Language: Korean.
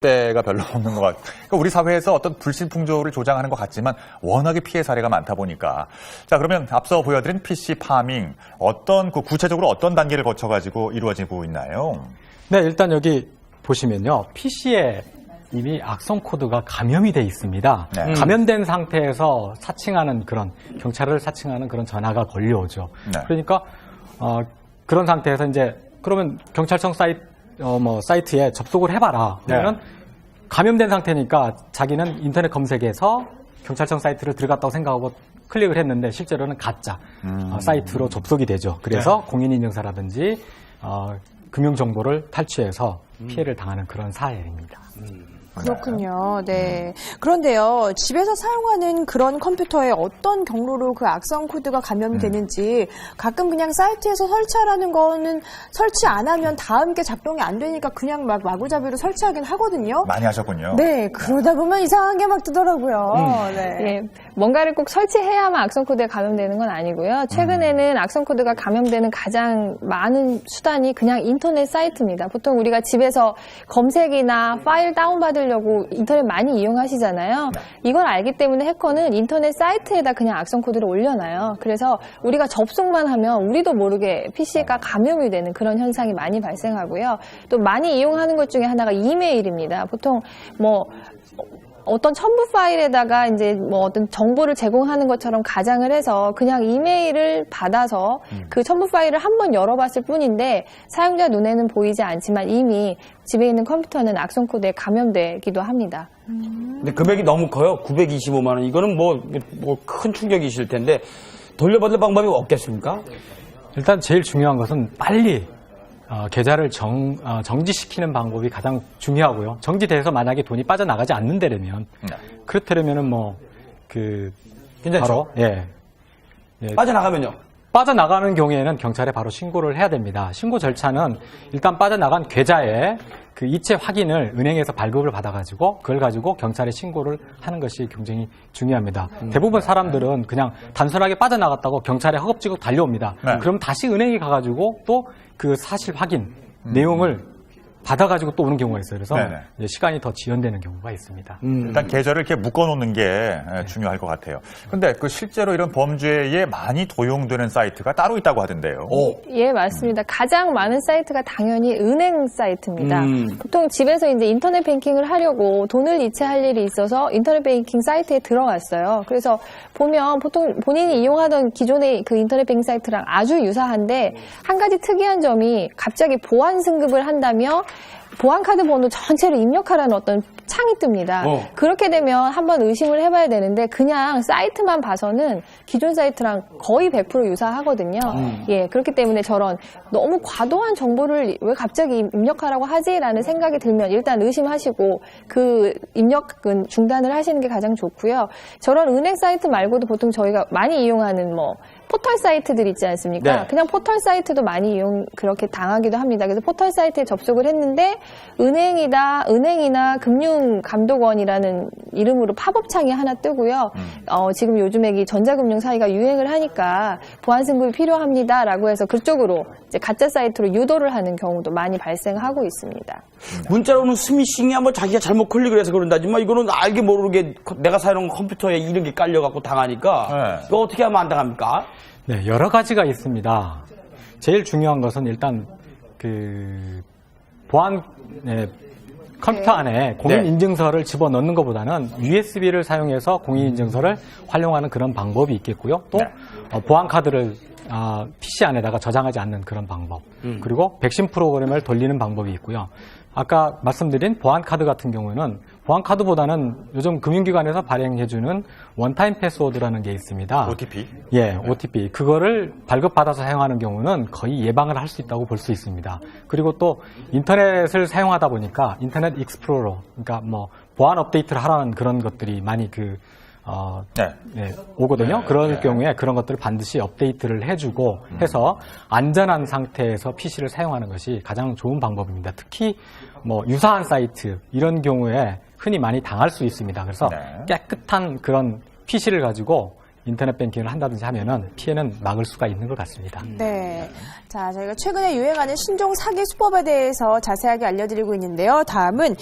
때가 별로 없는 것 같아요. 그러니까 우리 사회에서 어떤 불신풍조를 조장하는 것 같지만 워낙에 피해 사례가 많다 보니까. 자, 그러면 앞서 보여드린 PC 파밍 구체적으로 어떤 단계를 거쳐가지고 이루어지고 있나요? 네, 일단 여기 보시면요. PC에 이미 악성 코드가 감염이 돼 있습니다. 네. 감염된 상태에서 경찰을 사칭하는 그런 전화가 걸려오죠. 네. 그러니까 그런 상태에서 이제 그러면 경찰청 사이트에 접속을 해봐라. 그러면 감염된 상태니까 자기는 인터넷 검색에서 경찰청 사이트를 들어갔다고 생각하고 클릭을 했는데 실제로는 가짜 사이트로 접속이 되죠. 그래서 공인인증서라든지 금융정보를 탈취해서 피해를 당하는 그런 사례입니다. 그렇군요. 네. 그런데요, 집에서 사용하는 그런 컴퓨터에 어떤 경로로 그 악성 코드가 감염이 되는지 가끔 그냥 사이트에서 설치하라는 거는 설치 안 하면 다음 게 작동이 안 되니까 그냥 막 마구잡이로 설치하긴 하거든요. 많이 하셨군요. 네. 그러다 보면 이상한 게 막 뜨더라고요. 네. 예, 뭔가를 꼭 설치해야만 악성 코드에 감염되는 건 아니고요. 최근에는 악성 코드가 감염되는 가장 많은 수단이 그냥 인터넷 사이트입니다. 보통 우리가 집에서 검색이나 파일 다운받으려고 인터넷 많이 이용하시잖아요. 이걸 알기 때문에 해커는 인터넷 사이트에다 그냥 악성 코드를 올려놔요. 그래서 우리가 접속만 하면 우리도 모르게 PC가 감염이 되는 그런 현상이 많이 발생하고요. 또 많이 이용하는 것 중에 하나가 이메일입니다. 보통 어떤 첨부 파일에다가 이제 어떤 정보를 제공하는 것처럼 가장을 해서 그냥 이메일을 받아서 그 첨부 파일을 한번 열어봤을 뿐인데 사용자 눈에는 보이지 않지만 이미 집에 있는 컴퓨터는 악성 코드에 감염되기도 합니다. 근데 금액이 너무 커요. 925만 원. 이거는 큰 충격이실 텐데 돌려받을 방법이 없겠습니까? 일단 제일 중요한 것은 빨리 계좌를 정지시키는 방법이 가장 중요하고요. 정지돼서 만약에 돈이 빠져나가지 않는다면 그렇다면은 괜찮죠? 바로 빠져나가면요? 빠져나가는 경우에는 경찰에 바로 신고를 해야 됩니다. 신고 절차는 일단 빠져나간 계좌에 그 이체 확인을 은행에서 발급을 받아가지고 그걸 가지고 경찰에 신고를 하는 것이 굉장히 중요합니다. 대부분 사람들은 그냥 단순하게 빠져나갔다고 경찰에 허겁지겁 달려옵니다. 네. 그럼 다시 은행에 가가지고 또 그 사실 확인 내용을 받아가지고 또 오는 경우가 있어요. 그래서 이제 시간이 더 지연되는 경우가 있습니다. 일단 계좌를 이렇게 묶어놓는 게 중요할 것 같아요. 근데 실제로 이런 범죄에 많이 도용되는 사이트가 따로 있다고 하던데요. 예, 맞습니다. 가장 많은 사이트가 당연히 은행 사이트입니다. 보통 집에서 이제 인터넷 뱅킹을 하려고 돈을 이체할 일이 있어서 인터넷 뱅킹 사이트에 들어갔어요. 그래서 보면 보통 본인이 이용하던 기존의 그 인터넷 뱅킹 사이트랑 아주 유사한데 한 가지 특이한 점이 갑자기 보안 승급을 한다며 보안카드 번호 전체를 입력하라는 어떤 창이 뜹니다. 그렇게 되면 한번 의심을 해봐야 되는데 그냥 사이트만 봐서는 기존 사이트랑 거의 100% 유사하거든요. 예, 그렇기 때문에 저런 너무 과도한 정보를 왜 갑자기 입력하라고 하지라는 생각이 들면 일단 의심하시고 그 입력은 중단을 하시는 게 가장 좋고요. 저런 은행 사이트 말고도 보통 저희가 많이 이용하는 포털 사이트들 있지 않습니까? 네. 그냥 포털 사이트도 많이 그렇게 당하기도 합니다. 그래서 포털 사이트에 접속을 했는데 은행이나 금융감독원이라는 이름으로 팝업창이 하나 뜨고요. 지금 요즘에 이 전자금융 사이가 유행을 하니까 보안 승급이 필요합니다라고 해서 그쪽으로 이제 가짜 사이트로 유도를 하는 경우도 많이 발생하고 있습니다. 문자로 오는 스미싱이야 자기가 잘못 클릭을 해서 그런다지만 이거는 알게 모르게 내가 사용하는 컴퓨터에 이런 게 깔려갖고 당하니까 이거 어떻게 하면 안 당합니까? 네, 여러 가지가 있습니다. 제일 중요한 것은 일단 컴퓨터 안에 공인인증서를 집어넣는 것보다는 USB를 사용해서 공인인증서를 활용하는 그런 방법이 있겠고요. 또 보안카드를 PC 안에다가 저장하지 않는 그런 방법. 그리고 백신 프로그램을 돌리는 방법이 있고요. 아까 말씀드린 보안카드 같은 경우는 보안카드보다는 요즘 금융기관에서 발행해주는 원타임 패스워드라는 게 있습니다. OTP? 예, OTP. 그거를 발급받아서 사용하는 경우는 거의 예방을 할 수 있다고 볼 수 있습니다. 그리고 또 인터넷을 사용하다 보니까 인터넷 익스플로러, 그러니까 보안 업데이트를 하라는 그런 것들이 많이 오거든요. 그럴 경우에 그런 것들을 반드시 업데이트를 해주고 해서 안전한 상태에서 PC를 사용하는 것이 가장 좋은 방법입니다. 특히 유사한 사이트 이런 경우에 흔히 많이 당할 수 있습니다. 그래서 깨끗한 그런 PC를 가지고 인터넷 뱅킹을 한다든지 하면은 피해는 막을 수가 있는 것 같습니다. 네. 자, 저희가 최근에 유행하는 신종 사기 수법에 대해서 자세하게 알려드리고 있는데요. 다음은